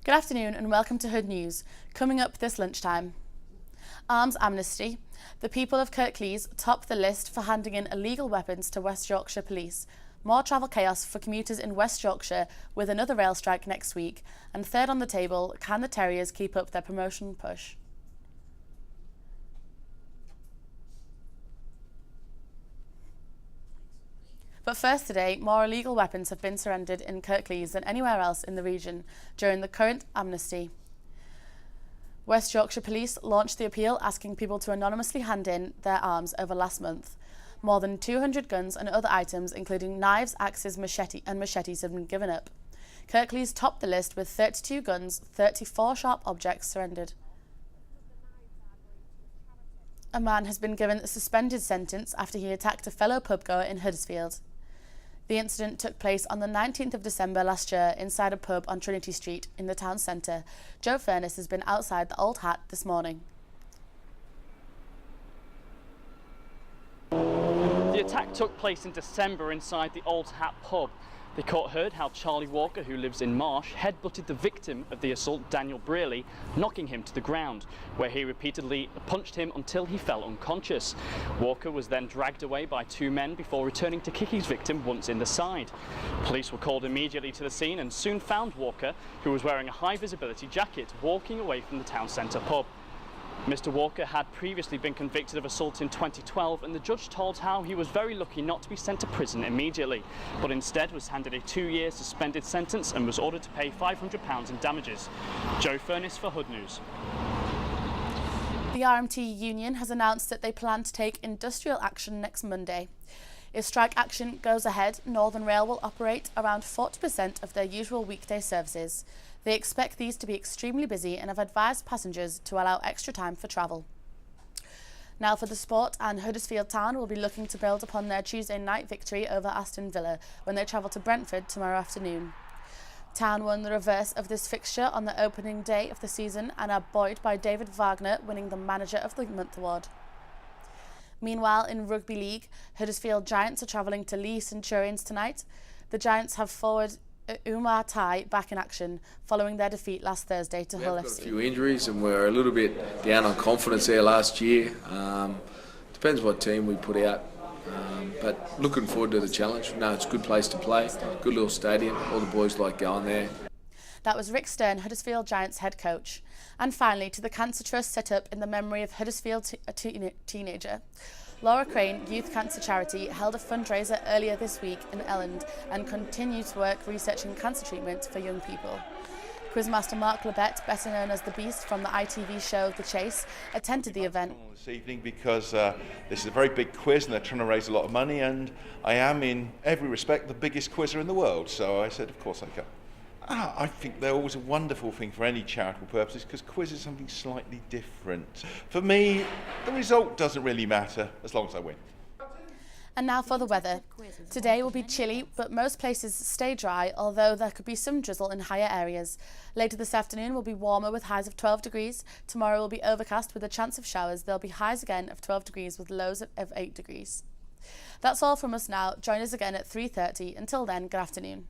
Good afternoon and welcome to Hood News. Coming up this lunchtime. Arms amnesty. The people of Kirklees top the list for handing in illegal weapons to West Yorkshire Police. More travel chaos for commuters in West Yorkshire with another rail strike next week. And third on the table, can the Terriers keep up their promotion push? But first today, more illegal weapons have been surrendered in Kirklees than anywhere else in the region during the current amnesty. West Yorkshire Police launched the appeal asking people to anonymously hand in their arms over last month. More than 200 guns and other items, including knives, axes, machetes have been given up. Kirklees topped the list with 32 guns, 34 sharp objects surrendered. A man has been given a suspended sentence after he attacked a fellow pubgoer in Huddersfield. The incident took place on the 19th of December last year inside a pub on Trinity Street in the town centre. Joe Furness has been outside the Old Hat this morning. The attack took place in December inside the Old Hat pub. The court heard how Charlie Walker, who lives in Marsh, headbutted the victim of the assault, Daniel Brearley, knocking him to the ground, where he repeatedly punched him until he fell unconscious. Walker was then dragged away by two men before returning to kick his victim once in the side. Police were called immediately to the scene and soon found Walker, who was wearing a high-visibility jacket, walking away from the town centre pub. Mr. Walker had previously been convicted of assault in 2012 and the judge told how he was very lucky not to be sent to prison immediately, but instead was handed a 2-year suspended sentence and was ordered to pay £500 in damages. Joe Furness for Hood News. The RMT union has announced that they plan to take industrial action next Monday. If strike action goes ahead, Northern Rail will operate around 40% of their usual weekday services. They expect these to be extremely busy and have advised passengers to allow extra time for travel. Now for the sport, and Huddersfield Town will be looking to build upon their Tuesday night victory over Aston Villa when they travel to Brentford tomorrow afternoon. Town won the reverse of this fixture on the opening day of the season and are buoyed by David Wagner winning the Manager of the Month award. Meanwhile, in Rugby League, Huddersfield Giants are travelling to Lee Centurions tonight. The Giants have forward Umar Tai back in action following their defeat last Thursday to Hull FC. We've got a few injuries and we're a little bit down on confidence there last year. Depends what team we put out, but looking forward to the challenge. No, it's a good place to play, good little stadium, all the boys like going there. That was Rick Stern, Huddersfield Giants head coach. And finally, to the Cancer Trust set up in the memory of Huddersfield teenager. Laura Crane Youth Cancer Charity held a fundraiser earlier this week in Elland and continued to work researching cancer treatment for young people. Quizmaster Mark Labette, better known as The Beast from the ITV show The Chase, attended the event. This evening because this is a very big quiz and they're trying to raise a lot of money, and I am in every respect the biggest quizzer in the world, so I said of course I can. I think they're always a wonderful thing for any charitable purposes because quiz is something slightly different. For me, the result doesn't really matter as long as I win. And now for the weather. Today will be chilly, but most places stay dry, although there could be some drizzle in higher areas. Later this afternoon will be warmer with highs of 12 degrees. Tomorrow will be overcast with a chance of showers. There'll be highs again of 12 degrees with lows of 8 degrees. That's all from us now. Join us again at 3:30. Until then, good afternoon.